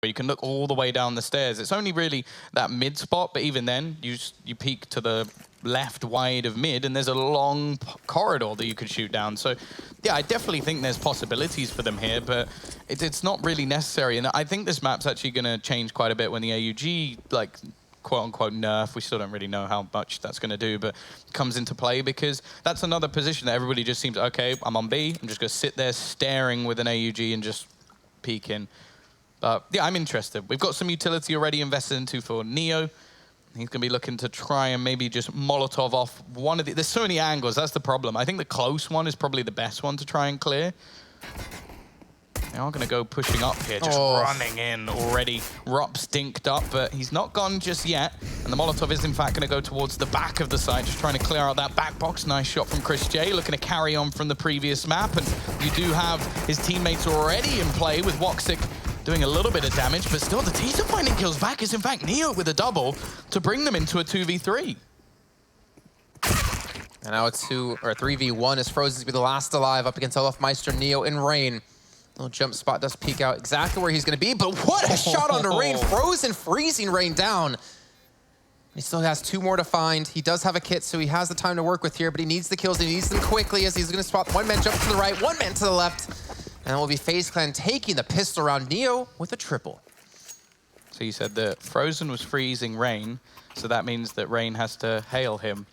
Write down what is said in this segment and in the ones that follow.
You can look all the way down the stairs. It's only really that mid spot, but even then, you peek to the left wide of mid, and there's a long corridor that you could shoot down. So, yeah, I definitely think there's possibilities for them here, but it's not really necessary. And I think this map's actually going to change quite a bit when the AUG, like, quote-unquote nerf, we still don't really know how much that's going to do, but comes into play, because that's another position that everybody just seems, okay, I'm on B, I'm just going to sit there staring with an AUG and just peek in. But yeah, I'm interested. We've got some utility already invested into for Neo. He's going to be looking to try and maybe just Molotov off one of the... There's so many angles, that's the problem. I think the close one is probably the best one to try and clear. They are going to go pushing up here, just running in already. Rop stinked up, but he's not gone just yet. And the Molotov is, in fact, going to go towards the back of the site, just trying to clear out that back box. Nice shot from Chris J, looking to carry on from the previous map. And you do have his teammates already in play with Woxic doing a little bit of damage, but still the teaser finding kills back is, in fact, Neo with a double to bring them into a 2v3. And now it's 3v1 as Frozen's be the last alive up against Olofmeister, Neo, and Rain. Little jump spot does peek out exactly where he's going to be, but what a shot onto Rain. Frozen freezing Rain down. He still has 2 more to find. He does have a kit, so he has the time to work with here, but he needs the kills. He needs them quickly as he's going to spot one man jump to the right, one man to the left. And it will be FaZe Clan taking the pistol round. Neo with a triple. So you said that Frozen was freezing Rain, so that means that Rain has to hail him.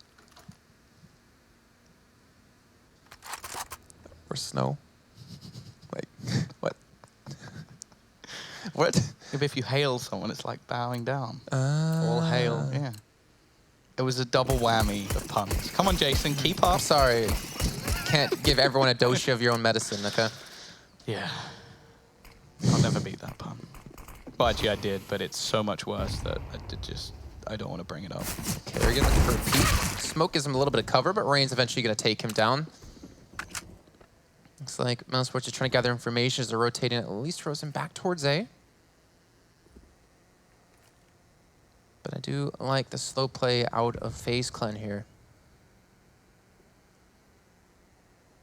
Or snow. Like, what? What? If you hail someone, it's like bowing down. All hail, yeah. It was a double whammy of puns. Come on, Jason, keep up. I'm sorry. Can't give everyone a dose of your own medicine, okay? Yeah. I'll never beat that pun. Well, actually, I did, but it's so much worse that I don't want to bring it up. Okay, they're getting looking for a peek. Smoke gives him a little bit of cover, but Rain's eventually going to take him down. Looks like mousesports is trying to gather information as they're rotating at least Frozen back towards A. But I do like the slow play out of FaZe Clan here.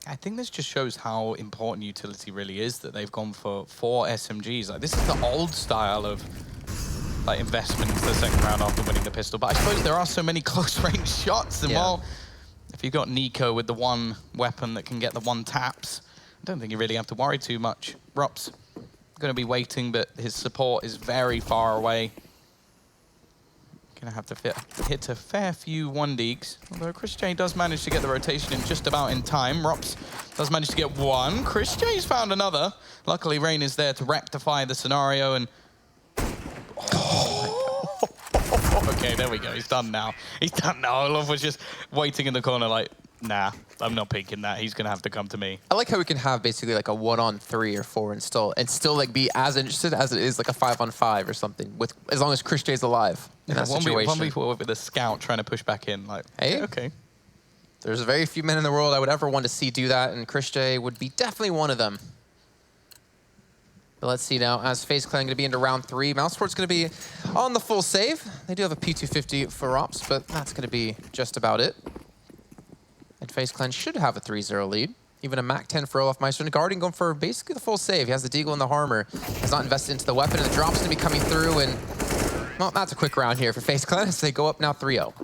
I think this just shows how important utility really is, that they've gone for 4 SMGs. Like, this is the old style of like investment into the second round after winning the pistol. But I suppose there are so many close-range shots, and while if you've got Nico with the one weapon that can get the 1 taps, I don't think you really have to worry too much. Rop's going to be waiting, but his support is very far away. Going to have to hit a fair few 1-deeks. Although Chris J does manage to get the rotation in just about in time. Rops does manage to get 1. Chris J's found another. Luckily, Rain is there to rectify the scenario. And okay, there we go. He's done now. He's done now. Olaf was just waiting in the corner like, nah, I'm not peeking that. He's going to have to come to me. I like how we can have basically like a 1-on-3 or 4 and still like be as interested as it is like a 5-on-5 or something, with as long as Chris J's alive in that situation. 1v4 with a scout trying to push back in. Like, hey, okay. There's very few men in the world I would ever want to see do that, and Chris J would be definitely one of them. But let's see now, as FaZe Clan going to be into round 3. mousesports going to be on the full save. They do have a P250 for Ops, but that's going to be just about it. And FaZe Clan should have a 3-0 lead. Even a MAC-10 for Olofmeister. And Guardian going for basically the full save. He has the Deagle and the Harmer. Has not invested into the weapon, and the drop's going to be coming through. And, well, that's a quick round here for FaZe Clan as they go up now 3-0.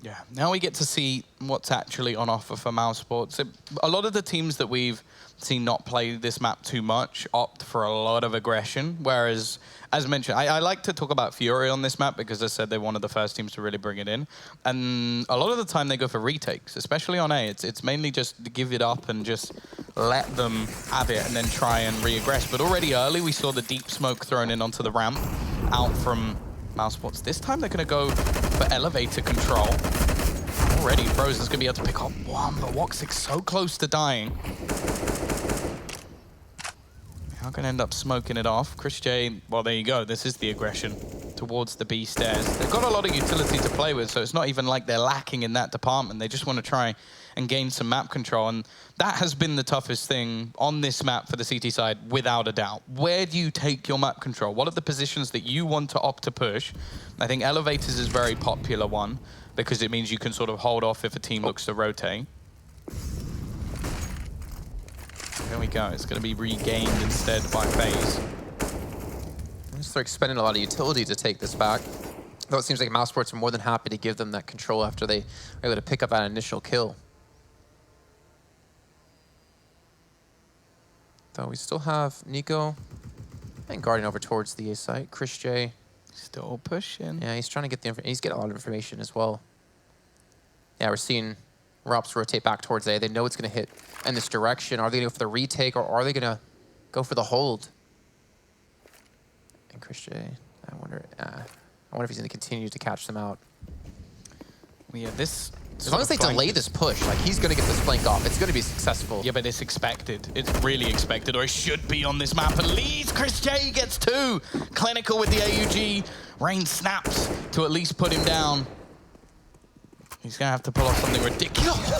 Yeah, now we get to see what's actually on offer for mousesports. A lot of the teams that we've seen not play this map too much opt for a lot of aggression, whereas, as mentioned, I like to talk about Fury on this map because I said they're one of the first teams to really bring it in. And a lot of the time they go for retakes, especially on A. It's mainly just to give it up and just let them have it and then try and re-aggress. But already early, we saw the deep smoke thrown in onto the ramp out from mousesports. This time they're going to go for elevator control. Already, Frozen's going to be able to pick up 1, but Woxic's so close to dying. How can end up smoking it off? Chris J, well, there you go. This is the aggression towards the B stairs. They've got a lot of utility to play with, so it's not even like they're lacking in that department. They just want to try and gain some map control, and that has been the toughest thing on this map for the CT side, without a doubt. Where do you take your map control? What are the positions that you want to opt to push? I think elevators is a very popular one, because it means you can sort of hold off if a team looks to rotate. we go. It's going to be regained instead by FaZe. They're expending a lot of utility to take this back. Though it seems like mousesports are more than happy to give them that control after they are able to pick up that initial kill. Though we still have Nico and Guardian over towards the A site. Chris J. Still pushing. Yeah, he's trying to get the information. He's getting a lot of information as well. Yeah, we're seeing Rops rotate back towards A. They know it's going to hit in this direction. Are they going to go for the retake, or are they going to go for the hold? And Chris J, I wonder if he's going to continue to catch them out. Well, yeah, this... As long as they delay this push, like, he's going to get this flank off. It's going to be successful. Yeah, but it's expected. It's really expected, or it should be on this map. At least Chris J gets 2. Clinical with the AUG. Rain snaps to at least put him down. He's going to have to pull off something ridiculous.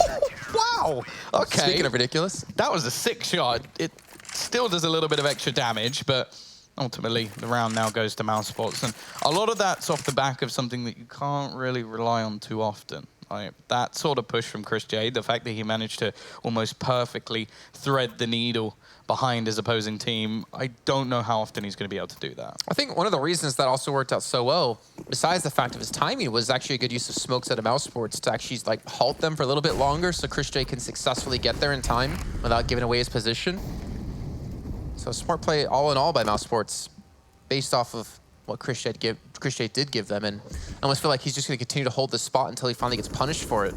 Wow! Okay. Speaking of ridiculous. That was a sick shot. It still does a little bit of extra damage, but ultimately the round now goes to mousesports. And a lot of that's off the back of something that you can't really rely on too often. Like that sort of push from Chris J, the fact that he managed to almost perfectly thread the needle behind his opposing team, I don't know how often he's going to be able to do that. I think one of the reasons that also worked out so well, besides the fact of his timing, was actually a good use of smokes out of mousesports to actually like halt them for a little bit longer so Chris J can successfully get there in time without giving away his position. So smart play all in all by mousesports based off of what Chris J did give them, and I almost feel like he's just going to continue to hold this spot until he finally gets punished for it.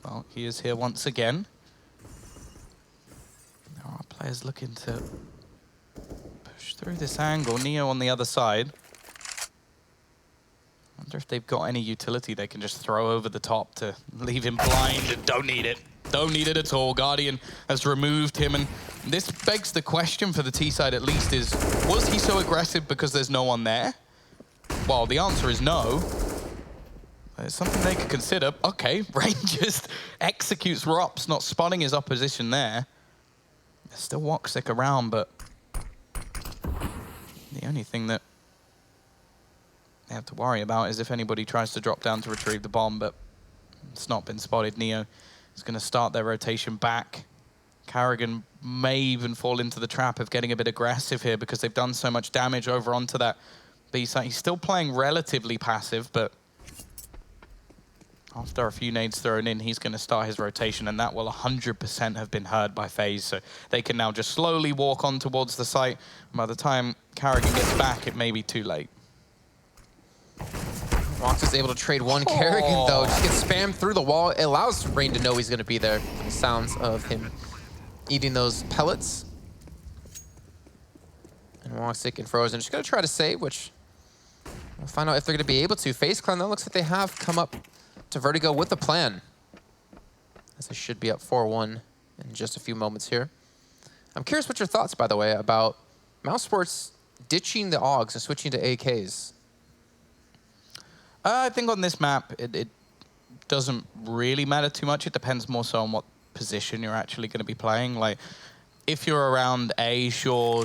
Well, he is here once again. There are players looking to push through this angle. Neo on the other side. I wonder if they've got any utility they can just throw over the top to leave him blind. And don't need it. Don't need it at all. Guardian has removed him, and this begs the question for the T side at least is, was he so aggressive because there's no one there? Well, the answer is no. It's something they could consider. Okay, Rain just executes Rops, not spotting his opposition there. There's still Woxic around, but the only thing that they have to worry about is if anybody tries to drop down to retrieve the bomb, but it's not been spotted. Neo is going to start their rotation back. Carrigan may even fall into the trap of getting a bit aggressive here because they've done so much damage over onto that B site. He's still playing relatively passive, but after a few nades thrown in, he's going to start his rotation, and that will 100% have been heard by FaZe. So they can now just slowly walk on towards the site. By the time Carrigan gets back, it may be too late. Rox is able to trade one Carrigan, though. Just gets spammed through the wall. It allows Rain to know he's going to be there. The sounds of him eating those pellets. And Woxic and Frozen just going to try to save, which we'll find out if they're going to be able to. FaZe Clan, that looks like they have come up to Vertigo with a plan, as they should be up 4-1 in just a few moments here. I'm curious what your thoughts, by the way, about mousesports ditching the AUGs and switching to AKs. I think on this map, it doesn't really matter too much. It depends more so on what position you're actually going to be playing. Like, if you're around A, sure,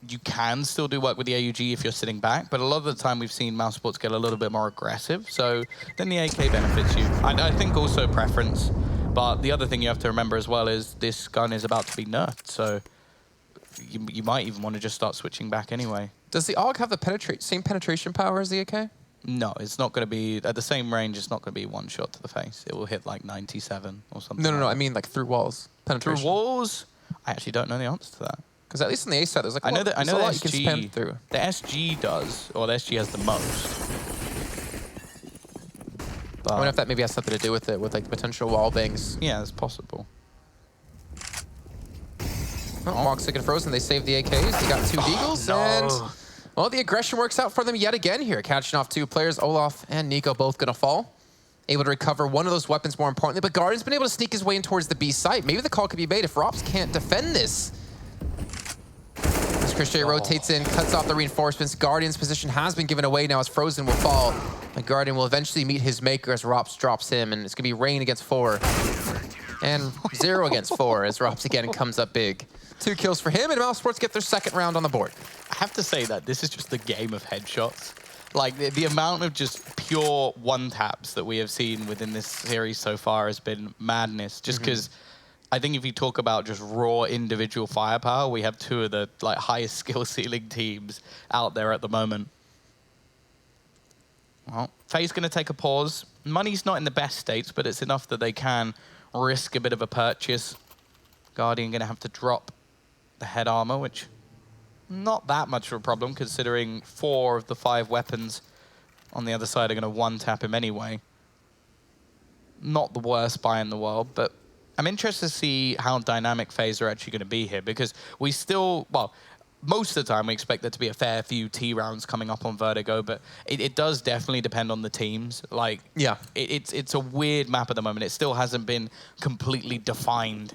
you can still do work with the AUG if you're sitting back, but a lot of the time we've seen mousesports get a little bit more aggressive, so then the AK benefits you. I think also preference, but the other thing you have to remember as well is this gun is about to be nerfed, so you might even want to just start switching back anyway. Does the AUG have the same penetration power as the AK? No, it's not going to be, at the same range, it's not going to be one shot to the face. It will hit like 97 or something. No, I mean like through walls. Penetration. Through walls? I actually don't know the answer to that. Because at least on the A side, there's like I know the lot you can spam SG, through. the SG does, or the SG has the most. I wonder if that maybe has something to do with it, with like potential wall bangs. Yeah, it's possible. Woxic and Frozen, they saved the AKs. They got 2 Deagles, and well, the aggression works out for them yet again here. Catching off 2 players, Olaf and Nico both gonna fall. Able to recover one of those weapons more importantly, but Guardian's been able to sneak his way in towards the B site. Maybe the call could be made if Rops can't defend this. As Chris J rotates in, cuts off the reinforcements. Guardian's position has been given away now as Frozen will fall. And Guardian will eventually meet his maker as Rops drops him, and it's gonna be Rain against 4. And 0 against 4 as Rops again comes up big. 2 kills for him, and mousesports get their second round on the board. I have to say that this is just the game of headshots. Like, the amount of just pure one-taps that we have seen within this series so far has been madness. Just because I think if you talk about just raw individual firepower, we have two of the like highest skill ceiling teams out there at the moment. Well, FaZe going to take a pause. Money's not in the best states, but it's enough that they can risk a bit of a purchase. Guardian going to have to drop the head armor, which not that much of a problem considering 4 of the 5 weapons on the other side are going to one-tap him anyway. Not the worst buy in the world, but I'm interested to see how dynamic FaZe are actually going to be here, because we still, well, most of the time we expect there to be a fair few T rounds coming up on Vertigo, but it does definitely depend on the teams. Like, yeah, it's a weird map at the moment. It still hasn't been completely defined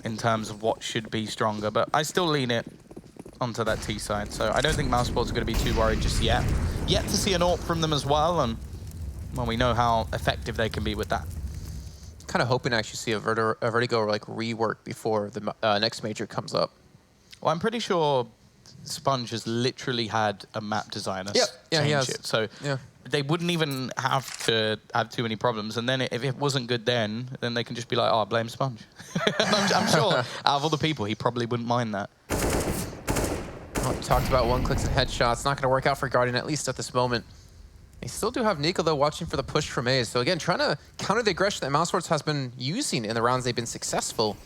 in terms of what should be stronger, but I still lean it onto that T side. So I don't think mousesports are going to be too worried just yet. Yet to see an AWP from them as well, and well, we know how effective they can be with that. Kind of hoping to actually see a Vertigo like rework before the next major comes up. Well, I'm pretty sure Sponge has literally had a map designer change it. So they wouldn't even have to have too many problems. And then if it wasn't good then they can just be like, oh, blame Sponge. I'm sure out of all the people, he probably wouldn't mind that. Well, we talked about one-clicks and headshots. Not going to work out for Guardian, at least at this moment. They still do have Nico, though, watching for the push from A. So again, trying to counter the aggression that mousesports has been using in the rounds they've been successful.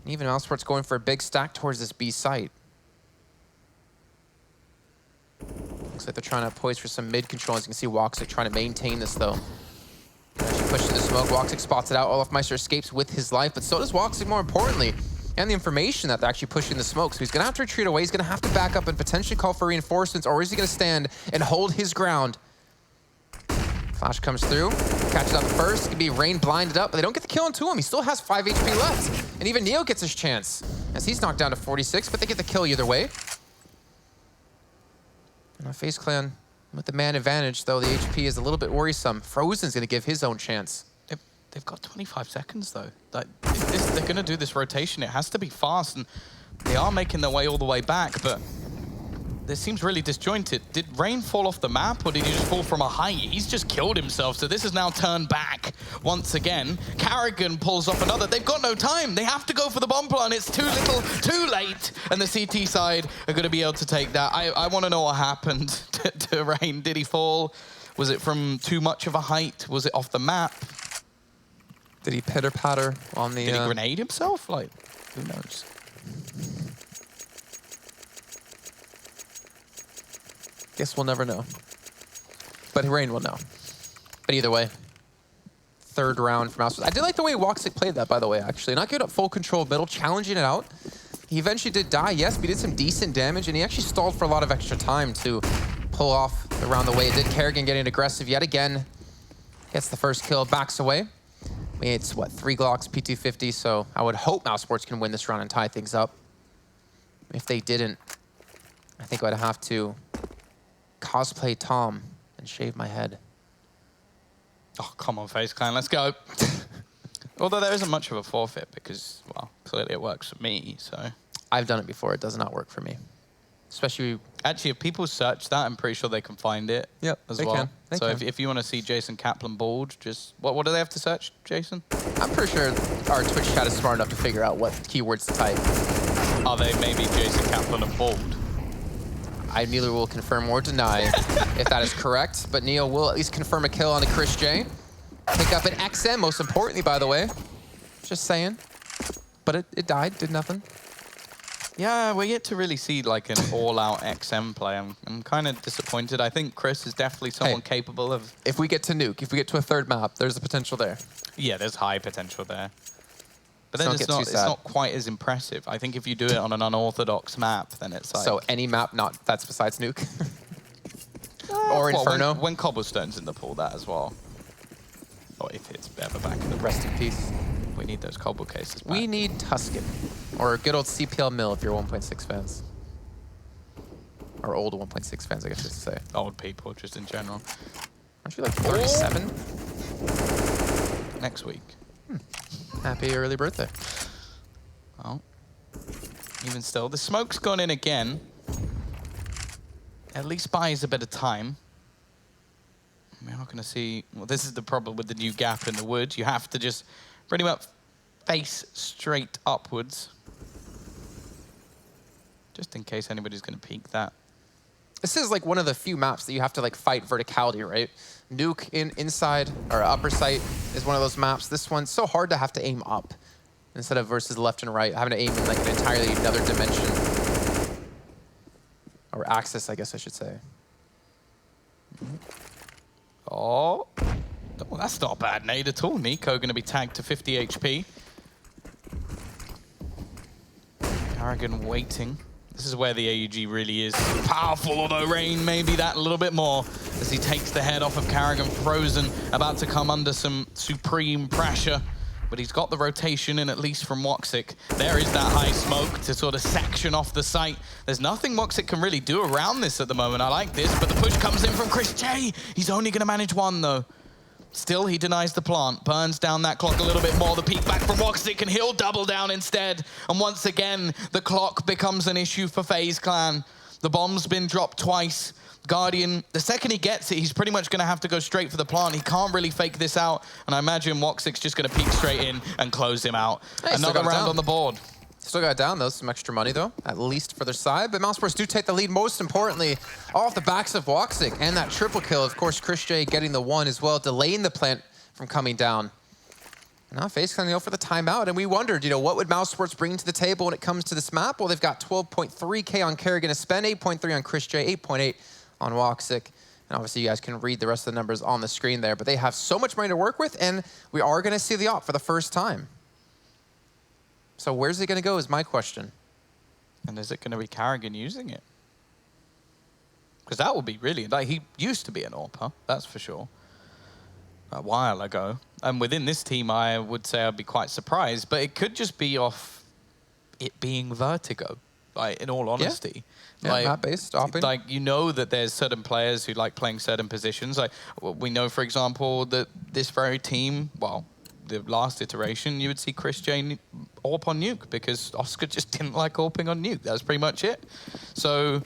Even mousesports going for a big stack towards this B site. Looks like they're trying to poise for some mid control. As you can see, Woxic trying to maintain this, though. Actually pushes the smoke. Woxic spots it out. Olafmeister escapes with his life, but so does Woxic, more importantly. And the information that they're actually pushing the smoke. So he's going to have to retreat away. He's going to have to back up and potentially call for reinforcements, or is he going to stand and hold his ground? Flash comes through, catches out the first. It's going to be Rain blinded up, but they don't get the kill onto him. He still has 5 HP left. And even Neo gets his chance, as he's knocked down to 46, but they get the kill either way. And FaZe Clan with the man advantage, though the HP is a little bit worrisome. Frozen's going to give his own chance. They've got 25 seconds, though. Like, they're going to do this rotation. It has to be fast, and they are making their way all the way back, but this seems really disjointed. Did Rain fall off the map, or did he just fall from a height? He's just killed himself, so this is now turned back once again. Carrigan pulls off another. They've got no time. They have to go for the bomb plant. It's too little, too late, and the CT side are going to be able to take that. I want to know what happened to Rain. Did he fall? Was it from too much of a height? Was it off the map? Did he pitter-patter on the... Did he grenade himself? Like, who knows? Guess we'll never know. But Rain will know. But either way, 3rd round for mousesports. I did like the way Woxic played that, by the way, actually. Not giving up full control of middle, challenging it out. He eventually did die, yes, but he did some decent damage, and he actually stalled for a lot of extra time to pull off around the way. It did Carrigan getting aggressive yet again. Gets the first kill, backs away. I mean, it's, what, 3 Glocks, P250, so I would hope mousesports can win this round and tie things up. If they didn't, I think I'd have to cosplay Tom and shave my head. Oh, come on, FaZe Clan, let's go. Although there isn't much of a forfeit because, well, clearly it works for me, so. I've done it before. It does not work for me. Especially... Actually, if people search that, I'm pretty sure they can find it as well. So if you want to see Jason Kaplan bald, just... What do they have to search, Jason? I'm pretty sure our Twitch chat is smart enough to figure out what keywords to type. Are they maybe Jason Kaplan and bald? I neither will confirm or deny if that is correct, but Neo will at least confirm a kill on the Chris J. Pick up an XM, most importantly, by the way. Just saying. But it died, did nothing. Yeah, we're yet to really see like an all-out XM play. I'm kind of disappointed. I think Chris is definitely someone capable of... If we get to nuke, if we get to a 3rd map, there's a potential there. Yeah, there's high potential there. But then it's not quite as impressive. I think if you do it on an unorthodox map, then it's like... So any map that's besides nuke? Or Inferno? When Cobblestone's in the pool, that as well. Or if it's ever back in the... Rest in peace. We need those Cobble cases back. We need Tuscan. Or good old CPL Mill if you're 1.6 fans. Or old 1.6 fans, I guess just to say. Old people, just in general. Aren't you like 37? Next week. Happy early birthday. Well, even still, the smoke's gone in again. at least buys a bit of time. We're not going to see... Well, this is the problem with the new gap in the wood. You have to just pretty much face straight upwards. Just in case anybody's going to peek that. This is like one of the few maps that you have to like fight verticality, right? Nuke inside or upper sight is one of those maps. This one's so hard to have to aim up instead of versus left and right, having to aim in like an entirely another dimension. Or axis, I guess I should say. Oh, well, that's not a bad nade at all. Nico going to be tagged to 50 HP. Karrigan waiting. This is where the AUG really is powerful, although Rain maybe that a little bit more as he takes the head off of Karrigan. Frozen, about to come under some supreme pressure. But he's got the rotation in, at least from Woxic. There is that high smoke to sort of section off the site. There's nothing Woxic can really do around this at the moment. I like this, but the push comes in from Chris J. He's only going to manage one, though. Still, he denies the plant, burns down that clock a little bit more. The peek back from Woxic, and he'll double down instead. And once again, the clock becomes an issue for FaZe Clan. The bomb's been dropped twice. Guardian, the second he gets it, he's pretty much going to have to go straight for the plant. He can't really fake this out, and I imagine Woxic's just going to peek straight in and close him out. Hey, another round on the board. Still got it down, though. Some extra money, though, at least for their side. But mousesports do take the lead, most importantly, off the backs of Woxic and that triple kill. Of course, Chris J getting the one as well, delaying the plant from coming down. Now FaZe Clan go for the timeout, and we wondered, you know, what would mousesports bring to the table when it comes to this map? Well, they've got 12.3K on Karrigan to spend, 8.3 on Chris J, 8.8 on Woxic. And obviously, you guys can read the rest of the numbers on the screen there. But they have so much money to work with, and we are going to see the op for the first time. So where's it going to go is my question. And is it going to be Karrigan using it? Because that would be really... Like, he used to be an AWPer, that's for sure. A while ago. And within this team, I would say I'd be quite surprised. But it could just be off it being Vertigo, like, in all honesty. Yeah, like, map-based, opping. Like, you know that there's certain players who like playing certain positions. Like, we know, for example, that this very team, well, the last iteration, you would see Chris J AWP on Nuke because Oscar just didn't like AWPing on Nuke. That was pretty much it. So,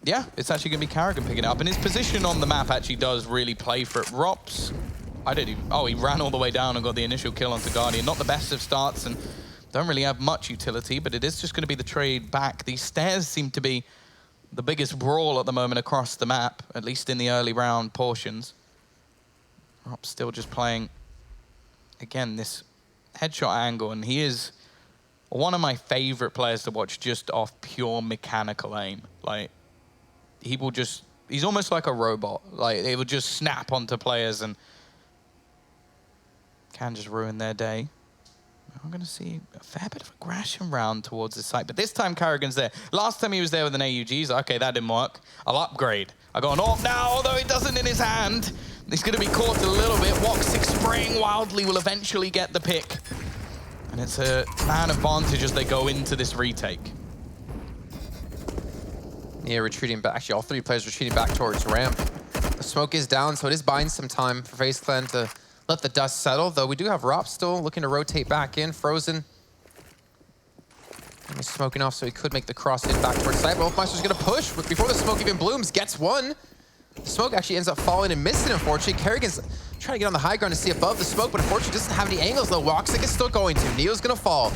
yeah, it's actually going to be Karrigan picking it up. And his position on the map actually does really play for it. Rops, I didn't even... Oh, he ran all the way down and got the initial kill onto Guardian. Not the best of starts and don't really have much utility, but it is just going to be the trade back. These stairs seem to be the biggest brawl at the moment across the map, at least in the early round portions. Rops still just playing, again, this headshot angle, and he is one of my favorite players to watch just off pure mechanical aim. Like, he will just, he's almost like a robot. Like, it will just snap onto players and can just ruin their day. I'm going to see a fair bit of aggression round towards the site, but this time Karrigan's there. Last time he was there with an AUG, he's like, okay, that didn't work. I'll upgrade. I got an AWP now, although it doesn't in his hand. He's going to be caught a little bit. Woxic spraying wildly will eventually get the pick. And it's a man advantage as they go into this retake. Yeah, retreating back. Actually, all three players retreating back towards ramp. The smoke is down, so it is buying some time for FaZe Clan to let the dust settle, though we do have Rop still looking to rotate back in. Frozen. And he's smoking off, so he could make the cross in back towards site. Wolfmeister's going to push before the smoke even blooms. Gets one. The smoke actually ends up falling and missing, unfortunately. Karrigan's trying to get on the high ground to see above the smoke, but unfortunately doesn't have any angles, though. Woxic is still going to. Neo's going to fall.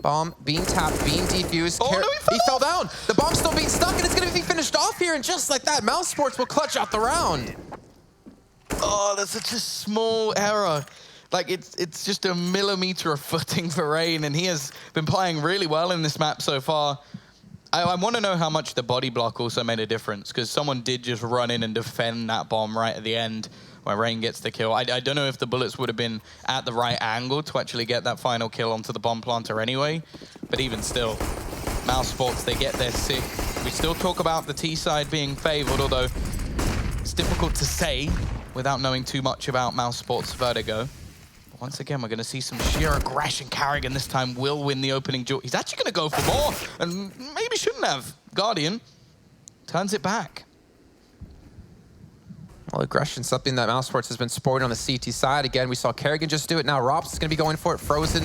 Bomb being tapped, being defused. Oh, no, he fell down. The bomb's still being stuck, and it's going to be finished off here. And just like that, mousesports will clutch out the round. Oh, that's such a small error. Like, it's just a millimeter of footing for Rain, and he has been playing really well in this map so far. I want to know how much the body block also made a difference, because someone did just run in and defend that bomb right at the end where Rain gets the kill. I don't know if the bullets would have been at the right angle to actually get that final kill onto the bomb planter anyway, but even still, mousesports, they get their sick. We still talk about the T side being favored, although it's difficult to say without knowing too much about mousesports Vertigo. But once again, we're going to see some sheer aggression. Karrigan this time will win the opening duel. He's actually going to go for more, and maybe shouldn't have. Guardian turns it back. Well, aggression, something that mousesports has been sporting on the CT side. Again, we saw Karrigan just do it. Now Rops is going to be going for it. Frozen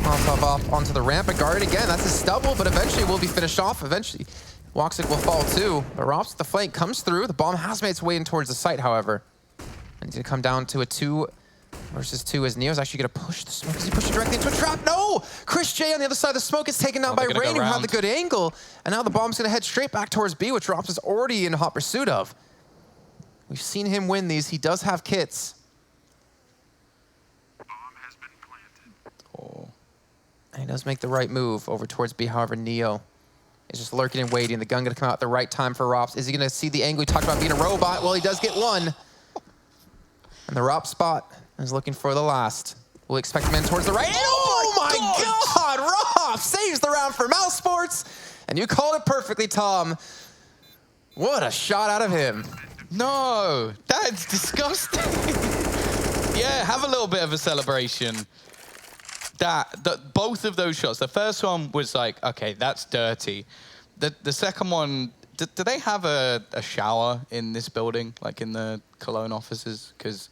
off onto the ramp. And Guardian again, that's a stubble, but eventually will be finished off. Eventually Woxic will fall too, but Rops with the flank comes through. The bomb has made its way in towards the site, however. And he's going to come down to a 2 versus 2 as Neo's actually going to push the smoke. Is he pushing directly into a trap? No! Chris J on the other side of the smoke is taken down by Rain, who had the good angle. And now the bomb's going to head straight back towards B, which Rops is already in hot pursuit of. We've seen him win these. He does have kits. Oh. And he does make the right move over towards B. However, Neo is just lurking and waiting. The gun going to come out at the right time for Rops. Is he going to see the angle? He talked about being a robot. Well, he does get one. And the Rops spot is looking for the last. We'll expect him in towards the right. Oh my God! Rops saves the round for mousesports. And you called it perfectly, Tom. What a shot out of him. No, that's disgusting. Yeah, have a little bit of a celebration. Both of those shots, the first one was like, okay, that's dirty. The second one, do they have a shower in this building, like in the Cologne offices? Because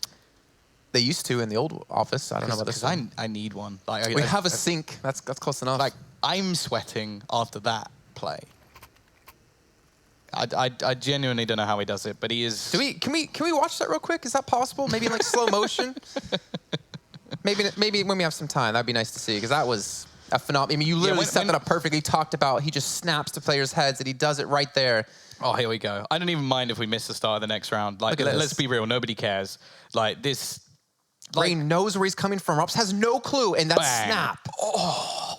they used to in the old office. I don't know about this one. I need one. Like, we have a sink. That's close enough. Like, I'm sweating after that play. I genuinely don't know how he does it, but he is. Can we watch that real quick? Is that possible? Maybe in like slow motion. Maybe when we have some time, that'd be nice to see, because that was a phenomenal. I mean, you literally set that up perfectly. Talked about he just snaps to players' heads and he does it right there. Oh, here we go. I don't even mind if we miss the start of the next round. Like, let's be real. Nobody cares. Like this. Rain knows where he's coming from. Rops has no clue, and that snap. Oh,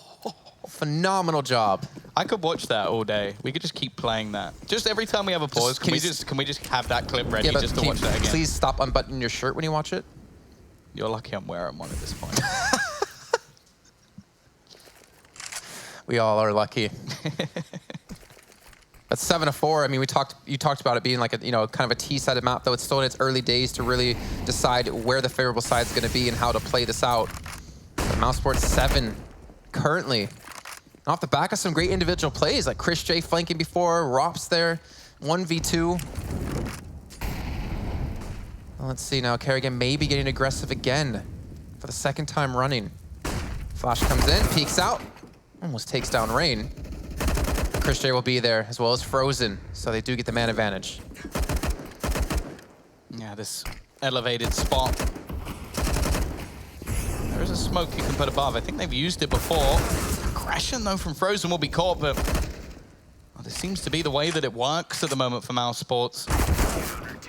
phenomenal job. I could watch that all day. We could just keep playing that. Just every time we have a pause, can we just have that clip ready just to watch that again? Please stop unbuttoning your shirt when you watch it. You're lucky I'm wearing one at this point. We all are lucky. That's 7-4. I mean, you talked about it being like a kind of a T-sided map, though it's still in its early days to really decide where the favorable side is going to be and how to play this out. But mousesports 7 currently. Off the back of some great individual plays, like Chris J flanking before, Rops there, 1v2. Well, let's see now, Kerrigan may be getting aggressive again for the second time running. Flash comes in, peeks out, almost takes down Rain. Chris J will be there, as well as Frozen, so they do get the man advantage. Yeah, this elevated spot. There is a smoke you can put above. I think they've used it before. Aggression, though, from Frozen will be caught, but this seems to be the way that it works at the moment for mousesports.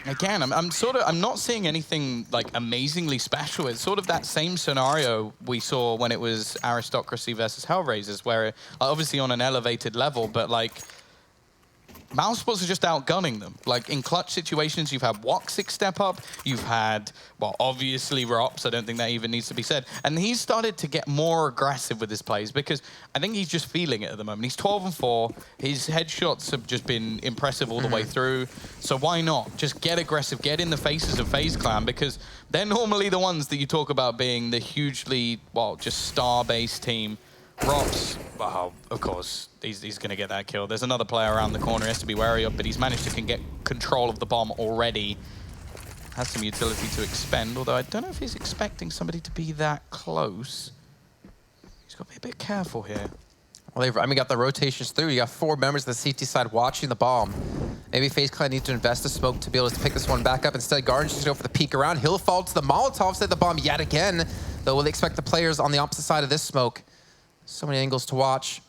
Again, I'm not seeing anything like amazingly special. It's sort of that same scenario we saw when it was Aristocracy versus Hellraisers, where obviously on an elevated level, but like mousesports are just outgunning them. Like in clutch situations, you've had Woxic step up. You've had, well, obviously Rops. I don't think that even needs to be said. And he's started to get more aggressive with his plays because I think he's just feeling it at the moment. He's 12-4. His headshots have just been impressive all the way through. So why not just get aggressive, get in the faces of FaZe Clan, because they're normally the ones that you talk about being the hugely, well, just star-based team. Rops, well, of course, he's going to get that kill. There's another player around the corner he has to be wary of, but he's managed to get control of the bomb already. Has some utility to expend, although I don't know if he's expecting somebody to be that close. He's got to be a bit careful here. Well, I mean, got the rotations through. You got 4 members of the CT side watching the bomb. Maybe FaZe Clan needs to invest a smoke to be able to pick this one back up. Instead, Garden's just go for the peek around. He'll fall to the Molotov, set the bomb yet again. Though will they expect the players on the opposite side of this smoke? So many angles to watch.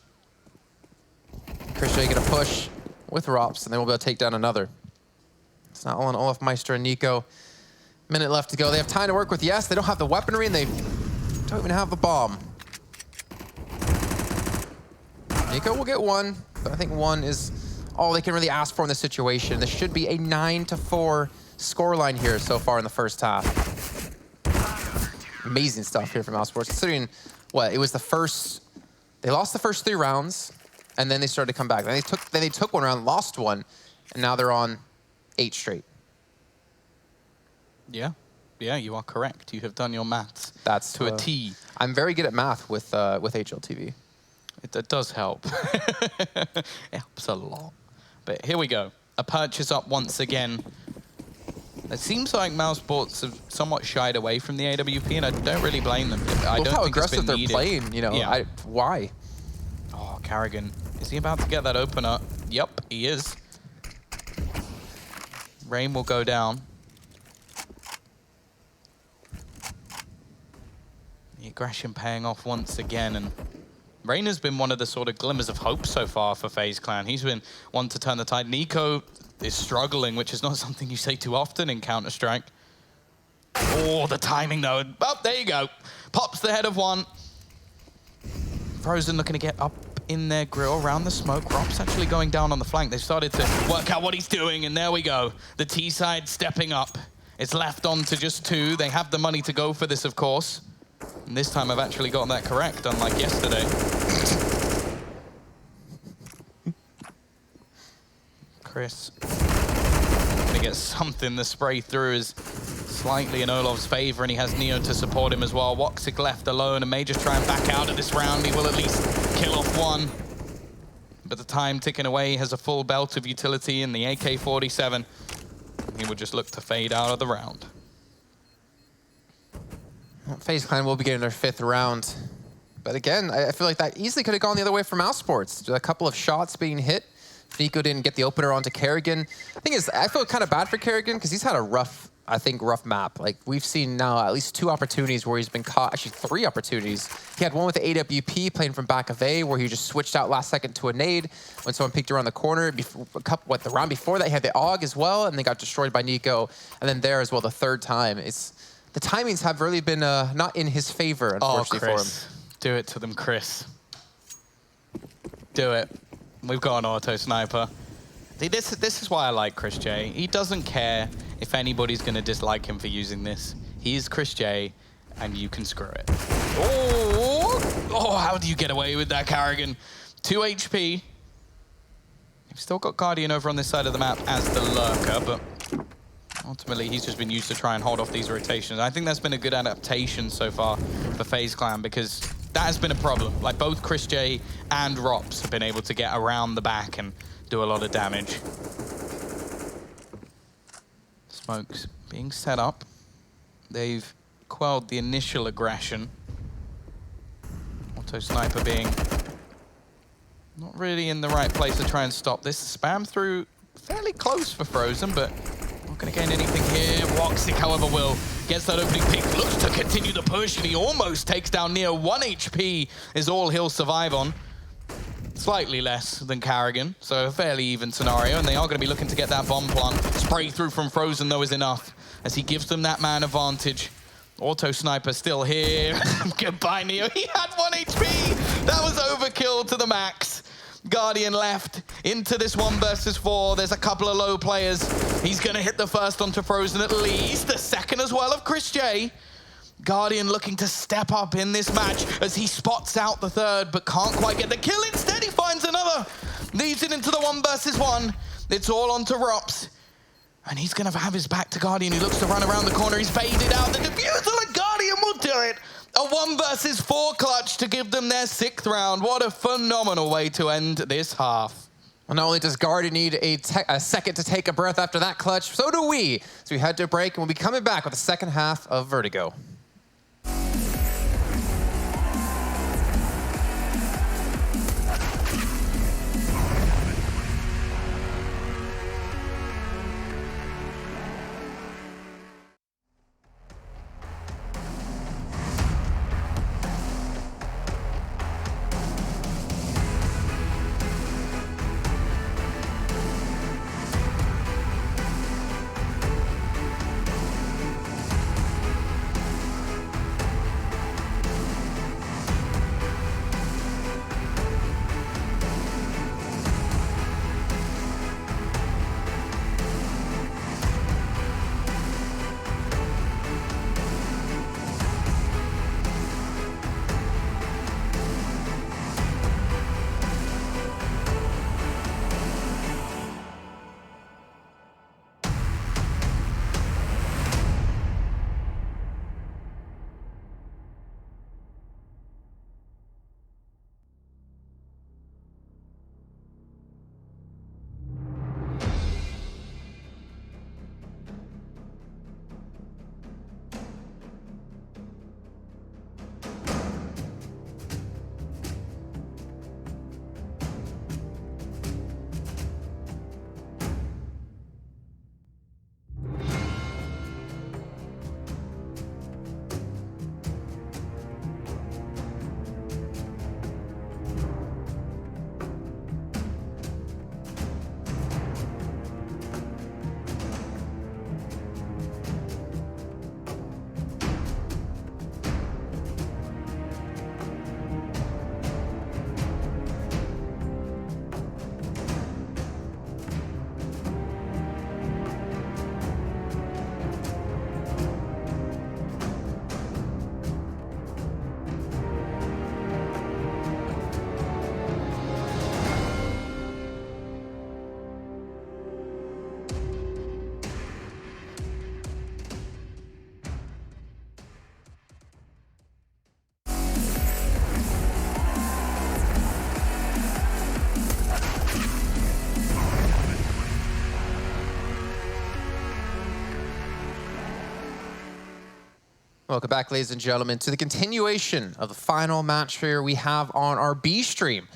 Chris J gonna push with Rops, and then we'll be able to take down another. It's not all on Olaf Meister and Nico. Minute left to go. They have time to work with. Yes, they don't have the weaponry, and they don't even have the bomb. Nico will get 1, but I think 1 is all they can really ask for in this situation. This should be a 9-4 scoreline here so far in the first half. Amazing stuff here from mousesports, considering what it was the first. They lost the first 3 rounds, and then they started to come back. Then they took 1 round, lost 1, and now they're on 8 straight. Yeah, you are correct. You have done your maths. That's to a T. I'm very good at math with HLTV. It does help. It helps a lot. But here we go. A purchase up once again. It seems like mousesports have somewhat shied away from the AWP, and I don't really blame them. I don't how think aggressive they're needed. playing, you know. Yeah. Why? Oh, Carrigan. Is he about to get that opener? Yep, he is. Rain will go down. The aggression paying off once again, and Rain has been one of the sort of glimmers of hope so far for FaZe Clan. He's been one to turn the tide. Nico is struggling, which is not something you say too often in Counter-Strike. Oh, the timing though. Oh, there you go. Pops the head of one. Frozen looking to get up in their grill around the smoke. Rop's actually going down on the flank. They've started to work out what he's doing, and there we go. The T side stepping up. It's left on to just 2. They have the money to go for this, of course. And this time I've actually gotten that correct, unlike yesterday. Chris gonna get something. The spray through is slightly in Olov's favor, and he has Neo to support him as well. Woxic left alone and may just try and back out of this round. He will at least kill off one. But the time ticking away, he has a full belt of utility in the AK-47. He will just look to fade out of the round. Well, FaZe Clan will be getting their 5th round. But again, I feel like that easily could have gone the other way for mousesports. A couple of shots being hit. Nico didn't get the opener onto Kerrigan. The thing is, I feel kind of bad for Kerrigan because he's had a rough map. Like, we've seen now at least 2 opportunities where he's been caught, actually 3 opportunities. He had one with the AWP playing from back of A where he just switched out last second to a nade when someone peeked around the corner. The round before that, he had the AUG as well, and they got destroyed by Nico. And then there as well, the 3rd time. The timings have really been not in his favor, unfortunately, for him. Do it to them, Chris. Do it. We've got an auto sniper. See, this is why I like Chris J. He doesn't care if anybody's going to dislike him for using this. He's Chris J, and you can screw it. Oh, how do you get away with that, Kerrigan? 2 HP. You've still got Guardian over on this side of the map as the lurker, but ultimately he's just been used to try and hold off these rotations. I think that's been a good adaptation so far for FaZe Clan, because that has been a problem. Like, both Chris J and Rops have been able to get around the back and do a lot of damage. Smokes being set up. They've quelled the initial aggression. Auto sniper being not really in the right place to try and stop this. Spam through fairly close for Frozen, but not going to gain anything here. Woxic, however, will gets that opening pick, looks to continue the push, and he almost takes down Neo. 1 HP is all he'll survive on. Slightly less than Kerrigan, so a fairly even scenario, and they are going to be looking to get that bomb plant. Spray through from Frozen, though, is enough, as he gives them that man advantage. Auto sniper still here. Goodbye, Neo. He had 1 HP. That was overkill to the max. Guardian left into this 1 versus 4. There's a couple of low players. He's going to hit the first onto Frozen at least. The second as well of Chris J. Guardian looking to step up in this match as he spots out the 3rd, but can't quite get the kill. Instead, he finds another. Leads it into the 1 versus 1. It's all onto Rops. And he's going to have his back to Guardian. He looks to run around the corner. He's faded out. The defusal, and Guardian will do it. A 1 versus 4 clutch to give them their 6th round. What a phenomenal way to end this half. Well, not only does Guardian need a second to take a breath after that clutch, so do we. So we head to a break, and we'll be coming back with the second half of Vertigo. Welcome back, ladies and gentlemen, to the continuation of the final match here we have on our B stream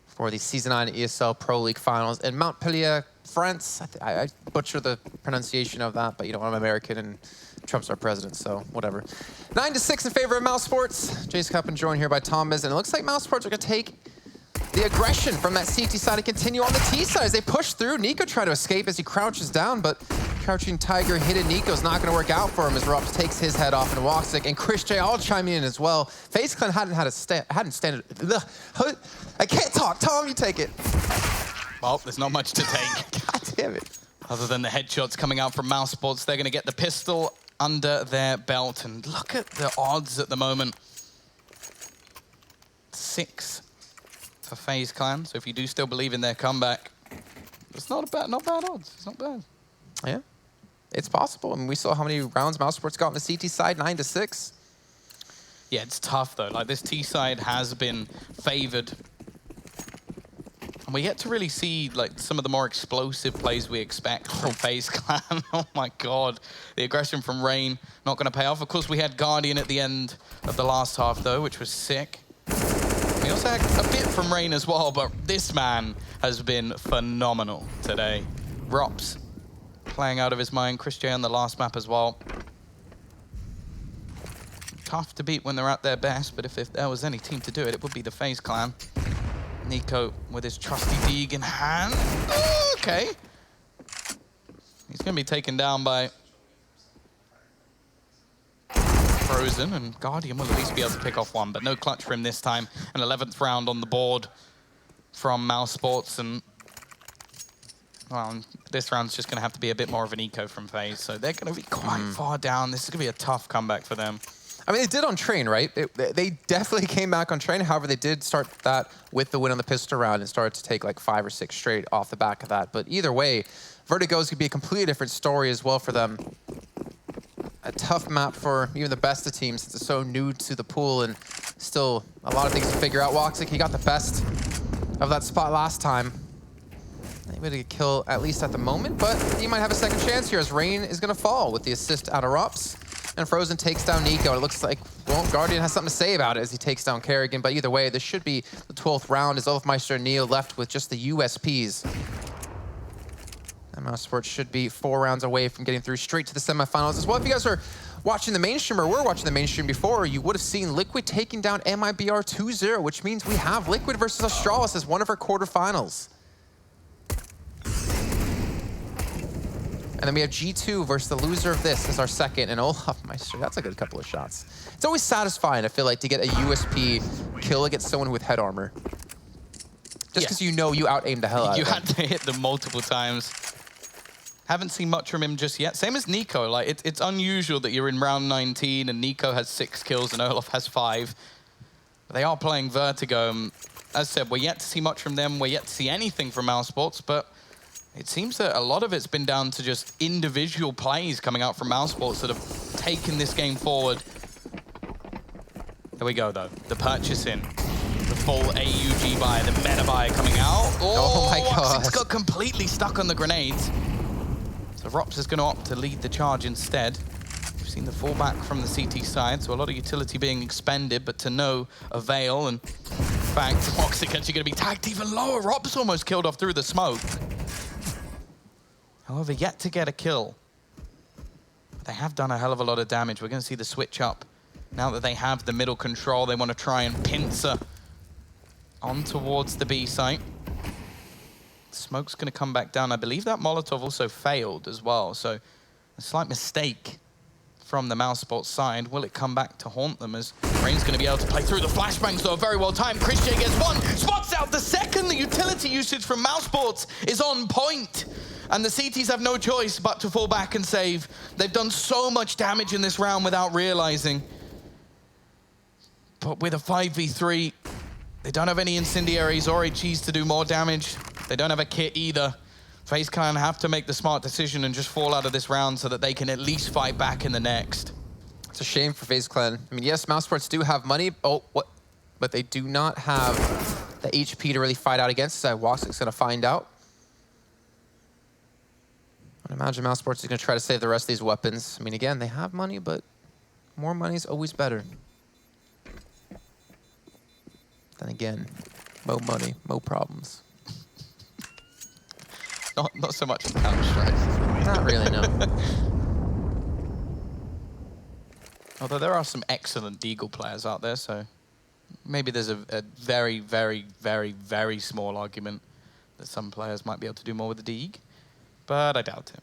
for the Season 9 ESL Pro League Finals in Montpellier, France. I butcher the pronunciation of that, but you know, I'm American and Trump's our president, so whatever. 9-6 in favor of mousesports. Jace Cup and joined here by Thomas, and it looks like mousesports are going to take the aggression from that CT side and continue on the T side as they push through. Nico trying to escape as he crouches down, but crouching Tiger hidden Nico's not going to work out for him as Rops takes his head off and walks it, and Chris J all chiming in as well. FaZe Clan hadn't stand. I can't talk. Tom, you take it. Well, there's not much to take. God damn it. Other than the headshots coming out from mousesports, they're going to get the pistol under their belt. And look at the odds at the moment. 6 for FaZe Clan. So if you do still believe in their comeback, it's not bad odds. It's not bad. Yeah, it's possible. I mean, we saw how many rounds mousesports got on the CT side, 9-6. Yeah, it's tough though. Like, this T side has been favored. And we get to really see like some of the more explosive plays we expect from FaZe Clan. Oh my God. The aggression from Rain, not going to pay off. Of course, we had Guardian at the end of the last half though, which was sick. We also had a bit from Rain as well, but this man has been phenomenal today. Rops playing out of his mind. Chris J on the last map as well. Tough to beat when they're at their best, but if there was any team to do it, it would be the FaZe Clan. Nico with his trusty Deeg in hand. Oh, okay. He's going to be taken down by Frozen, and Guardian will at least be able to pick off one, but no clutch for him this time. An 11th round on the board from mousesports, and well, this round's just going to have to be a bit more of an eco from FaZe, so they're going to be quite far down. This is going to be a tough comeback for them. I mean, they did on Train, right? They definitely came back on Train. However, they did start that with the win on the pistol round and started to take like 5 or 6 straight off the back of that. But either way, Vertigo is going to be a completely different story as well for them. A tough map for even the best of teams since it's so new to the pool and still a lot of things to figure out. Woxic, he got the best of that spot last time. Able to kill at least at the moment, but he might have a second chance here as Rain is going to fall with the assist out of Rops. And Frozen takes down Nico. It looks like, well, Guardian has something to say about it as he takes down Kerrigan. But either way, this should be the 12th round as Olafmeister and Neo left with just the USPs. And mousesports should be 4 rounds away from getting through straight to the semifinals as well. If you guys are watching the mainstream or were watching the mainstream before, you would have seen Liquid taking down MIBR 2-0, which means we have Liquid versus Astralis as one of our quarterfinals. And then we have G2 versus the loser of this as our second. And Olafmeister, that's a good couple of shots. It's always satisfying, I feel like, to get a USP kill against someone with head armor. Just because you know you out-aimed the hell out of them. You had to hit them multiple times. Haven't seen much from him just yet. Same as Nico. Like, it's unusual that you're in round 19 and Nico has 6 kills and Olaf has 5. But they are playing Vertigo. As I said, we're yet to see much from them. We're yet to see anything from mousesports, but it seems that a lot of it's been down to just individual plays coming out from mousesports that have taken this game forward. There we go, though. The purchasing. The full AUG buy, the meta buy coming out. Oh my God. It's got completely stuck on the grenades. So Rops is going to opt to lead the charge instead. We've seen the fallback from the CT side, so a lot of utility being expended, but to no avail. And in fact, Woxic actually going to be tagged even lower. Rops almost killed off through the smoke. However, yet to get a kill. They have done a hell of a lot of damage. We're going to see the switch up. Now that they have the middle control, they want to try and pincer on towards the B site. Smoke's going to come back down. I believe that Molotov also failed as well, so a slight mistake from the mousesports side. Will it come back to haunt them as Rain's going to be able to play through the flashbangs, though, very well timed. Chris J gets one, spots out the second. The utility usage from mousesports is on point. And the CTs have no choice but to fall back and save. They've done so much damage in this round without realizing. But with a 5v3, they don't have any incendiaries or HEs to do more damage. They don't have a kit either. FaZe Clan have to make the smart decision and just fall out of this round so that they can at least fight back in the next. It's a shame for FaZe Clan. I mean, yes, mousesports do have money, but they do not have the HP to really fight out against. So Woxic's going to find out. I imagine mousesports is going to try to save the rest of these weapons. I mean, again, they have money, but more money is always better. Then again, more money, more problems. Not so much in Counter-Strike. Not really, no. Although there are some excellent Deagle players out there, so maybe there's a very, very, very, very small argument that some players might be able to do more with the Deagle, but I doubt it.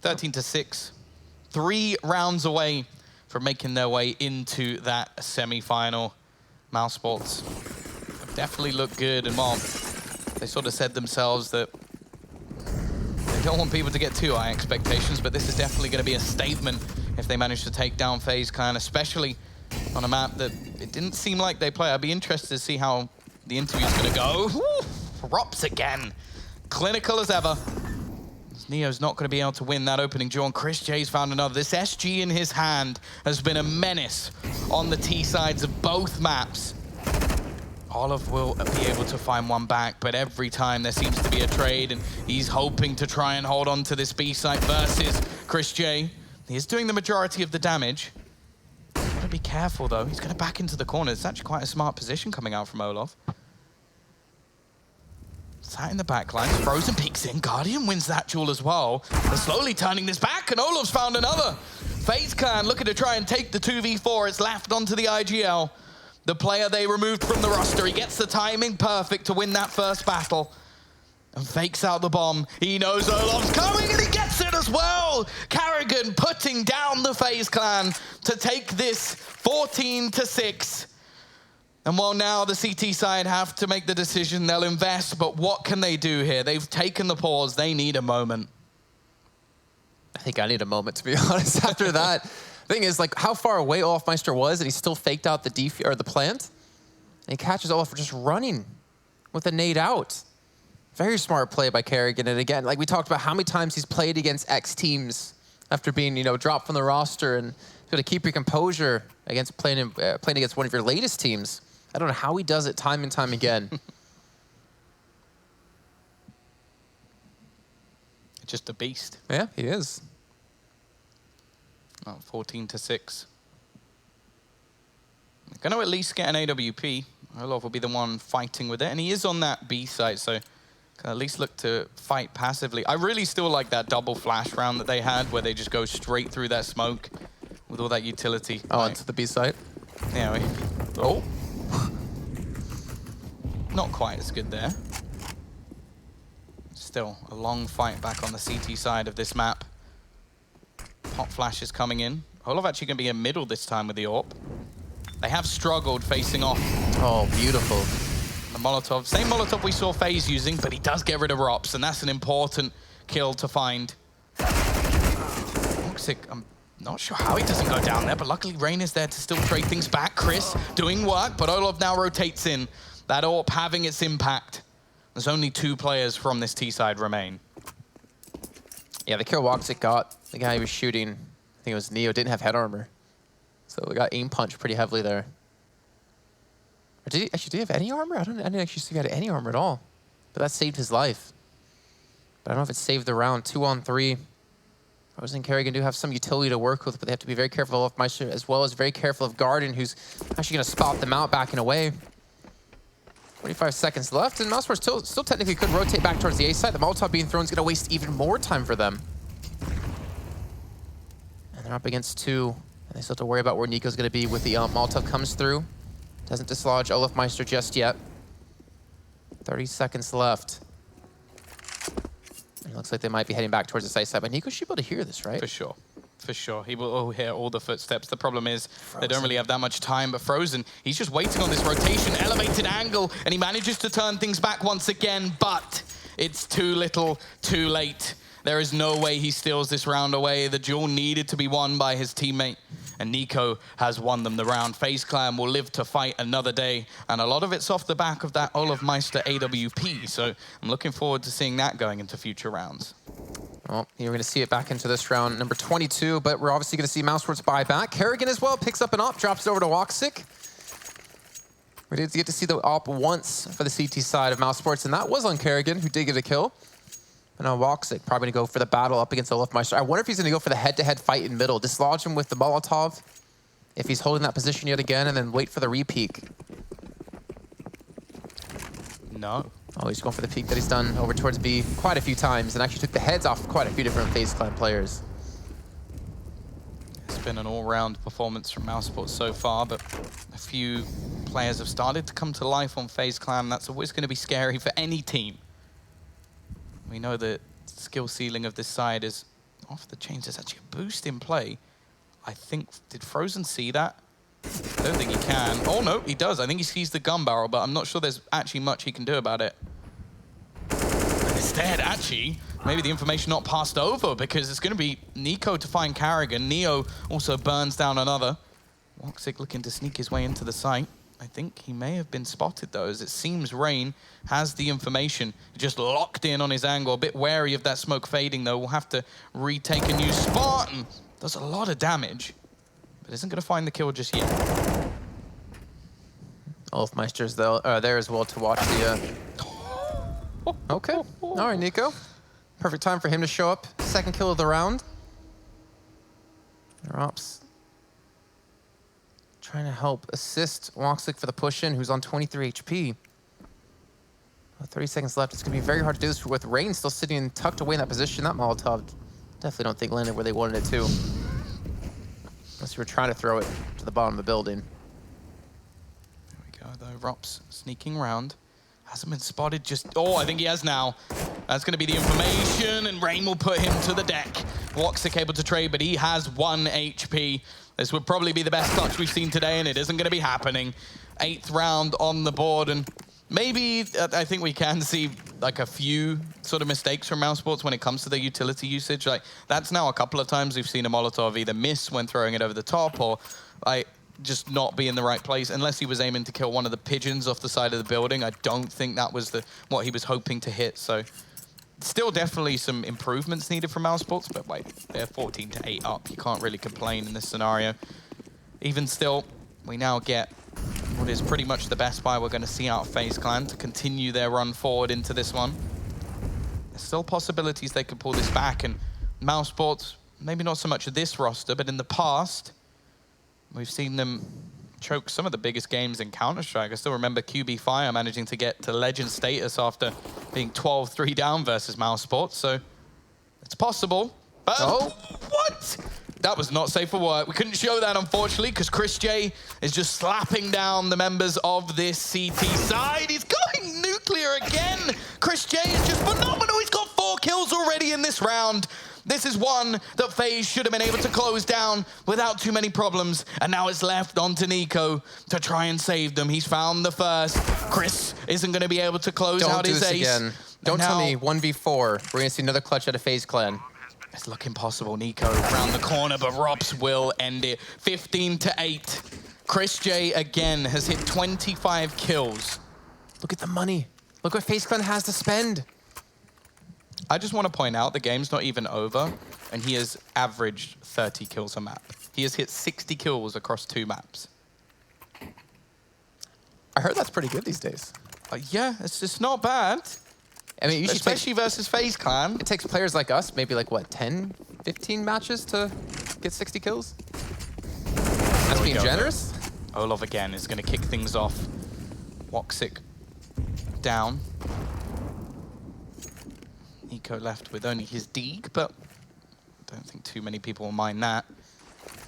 13-6, 3 rounds away from making their way into that semi-final. mousesports definitely look good, and well, they sort of said themselves that they don't want people to get too high expectations, but this is definitely going to be a statement if they manage to take down FaZe Clan, especially on a map that it didn't seem like they play. I'd be interested to see how the interview's going to go. Woo! Props again. Clinical as ever. Neo's not going to be able to win that opening duel, and Chris J's found another. This SG in his hand has been a menace on the T sides of both maps. Olive will be able to find one back, but every time there seems to be a trade, and he's hoping to try and hold on to this B site versus Chris J. He is doing the majority of the damage. Gotta be careful, though. He's going to back into the corner. It's actually quite a smart position coming out from Olaf. Sat in the back line. Frozen peeks in. Guardian wins that duel as well. They're slowly turning this back, and Olaf's found another. FaZe Clan looking to try and take the 2v4. It's left onto the IGL. The player they removed from the roster. He gets the timing perfect to win that first battle. And fakes out the bomb. He knows Olaf's coming, and he gets it as well. Carrigan putting down the FaZe Clan to take this 14-6. And while now the CT side have to make the decision, they'll invest, but what can they do here? They've taken the pause. They need a moment. I think I need a moment, to be honest, after that. Thing is, like, how far away Olafmeister was, and he still faked out the the plant. And he catches Olaf for just running with a nade out. Very smart play by Carrigan. And again, like we talked about how many times he's played against X teams after being, dropped from the roster, and got to keep your composure against playing against one of your latest teams. I don't know how he does it time and time again. Just a beast. Yeah, he is. 14-6. Going to at least get an AWP. Olaf will be the one fighting with it, and he is on that B site, so can at least look to fight passively. I really still like that double flash round that they had, where they just go straight through that smoke with all that utility. Oh, like, into the B site? Yeah. Oh. Not quite as good there. Still a long fight back on the CT side of this map. Pop flash is coming in. Olaf actually going to be in middle this time with the AWP. They have struggled facing off. Oh, beautiful. The Molotov. Same Molotov we saw FaZe using, but he does get rid of Rops, and that's an important kill to find. Toxic, I'm not sure how he doesn't go down there, but luckily Rain is there to still trade things back. Chris doing work, but Olaf now rotates in. That AWP having its impact. There's only 2 players from this T side remain. Yeah, the kill Woxic got, the guy who was shooting, I think it was Neo, didn't have head armor. So we got aim punch pretty heavily there. Or did he have any armor? I didn't actually see if he had any armor at all. But that saved his life. But I don't know if it saved the round. 2-on-3. Rose and Carrigan do have some utility to work with, but they have to be very careful of Meister, as well as very careful of Garden, who's actually going to spot them out backing away. 45 seconds left, and mousesports still technically could rotate back towards the A side. The Molotov being thrown is going to waste even more time for them. And they're up against 2, and they still have to worry about where Nico's going to be with the Molotov comes through. Doesn't dislodge Olafmeister just yet. 30 seconds left. It looks like they might be heading back towards the side, but Nico should be able to hear this, right? For sure. For sure. He will hear all the footsteps. The problem is they don't really have that much time, but Frozen, he's just waiting on this rotation, elevated angle, and he manages to turn things back once again, but it's too little, too late. There is no way he steals this round away. The duel needed to be won by his teammate, and Nico has won them the round. FaZe Clan will live to fight another day, and a lot of it's off the back of that Olafmeister AWP, so I'm looking forward to seeing that going into future rounds. Well, you're going to see it back into this round, number 22, but we're obviously going to see mousesports buy back. Carrigan as well picks up an AWP, drops it over to Woxic. We did get to see the AWP once for the CT side of mousesports, and that was on Carrigan, who did get a kill. And now Woxic probably going to go for the battle up against Olofmeister. I wonder if he's going to go for the head-to-head fight in middle. Dislodge him with the Molotov if he's holding that position yet again, and then wait for the re-peek. No. Oh, he's going for the peek that he's done over towards B quite a few times and actually took the heads off quite a few different FaZe Clan players. It's been an all-round performance from mousesports so far, but a few players have started to come to life on FaZe Clan. That's always going to be scary for any team. We know the skill ceiling of this side is off the chains. There's actually a boost in play. I think, did Frozen see that? I don't think he can. Oh no, he does. I think he sees the gun barrel, but I'm not sure there's actually much he can do about it. Instead, actually, maybe the information not passed over because it's going to be Nico to find Carrigan. Neo also burns down another. Woxic looking to sneak his way into the site. I think he may have been spotted though, as it seems Rain has the information. Just locked in on his angle, a bit wary of that smoke fading though. We'll have to retake a new spot, and does a lot of damage, but isn't going to find the kill just yet. Olofmeister's there as well to watch the... Okay, all right, Nico. Perfect time for him to show up. Second kill of the round. Rops trying to help assist Woxic for the push-in, who's on 23 HP. 30 seconds left. It's going to be very hard to do this with Rain still sitting tucked away in that position. That Molotov definitely don't think landed where they wanted it to. Unless you were trying to throw it to the bottom of the building. There we go, though. Rops sneaking around. Hasn't been spotted just... Oh, I think he has now. That's going to be the information, and Rain will put him to the deck. Woxic able to trade, but he has 1 HP. This would probably be the best clutch we've seen today, and it isn't going to be happening. 8th round on the board, and maybe I think we can see like a few sort of mistakes from mousesports when it comes to the utility usage. Like, that's now a couple of times we've seen a Molotov either miss when throwing it over the top, or like just not be in the right place, unless he was aiming to kill one of the pigeons off the side of the building. I don't think that was what he was hoping to hit, so still definitely some improvements needed from mousesports, but wait, they're 14-8 up. You can't really complain in this scenario. Even still, we now get what is pretty much the best buy we're going to see out of FaZe Clan to continue their run forward into this one. There's still possibilities they could pull this back, and mousesports, maybe not so much of this roster, but in the past, we've seen them choke some of the biggest games in Counter-Strike. I still remember QB Fire managing to get to legend status after being 12-3 down versus mousesports, so it's possible. But what? That was not safe for work. We couldn't show that, unfortunately, because Chris J is just slapping down the members of this CT side. He's going nuclear again. Chris J is just phenomenal. He's got 4 kills already in this round. This is one that FaZe should have been able to close down without too many problems. And now it's left onto Nico to try and save them. He's found the first. Chris isn't going to be able to close out his ace. Again. Don't tell me 1v4. We're going to see another clutch out of FaZe Clan. It's looking possible. Nico around the corner, but Rops will end it. 15-8. Chris J again has hit 25 kills. Look at the money. Look what FaZe Clan has to spend. I just want to point out the game's not even over, and he has averaged 30 kills a map. He has hit 60 kills across 2 maps. I heard that's pretty good these days. Yeah, it's just not bad. I mean, especially versus FaZe Clan. It takes players like us maybe like, what, 10, 15 matches to get 60 kills? That's being generous. Olaf again is going to kick things off. Woxic down. Nico left with only his Deeg, but I don't think too many people will mind that.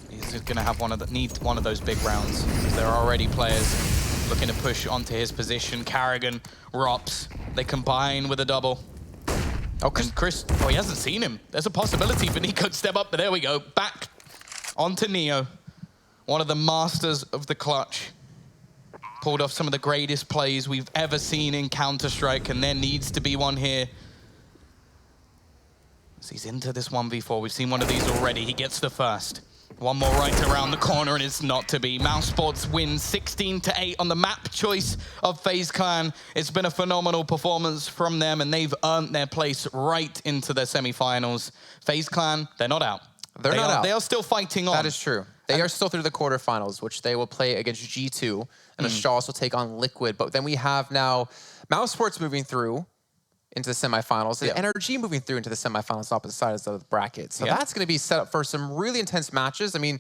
He's just going to have need one of those big rounds, because there are already players looking to push onto his position. Carrigan, Rops, they combine with a double. Oh, Chris, oh, he hasn't seen him. There's a possibility for Nico to step up, but there we go. Back onto Neo, one of the masters of the clutch. Pulled off some of the greatest plays we've ever seen in Counter-Strike, and there needs to be one here. So he's into this 1v4. We've seen one of these already. He gets the first. One more right around the corner, and it's not to be. mousesports wins 16-8 on the map choice of FaZe Clan. It's been a phenomenal performance from them, and they've earned their place right into their semifinals. FaZe Clan, they're not out. They're not out. They are still fighting on. That is true. They are still through the quarterfinals, which they will play against G2, and Ashaws will take on Liquid. But then we have now mousesports moving through into the semifinals, and Yeah. NRG moving through into the semifinals opposite sides of the bracket. So Yeah. that's going to be set up for some really intense matches. I mean,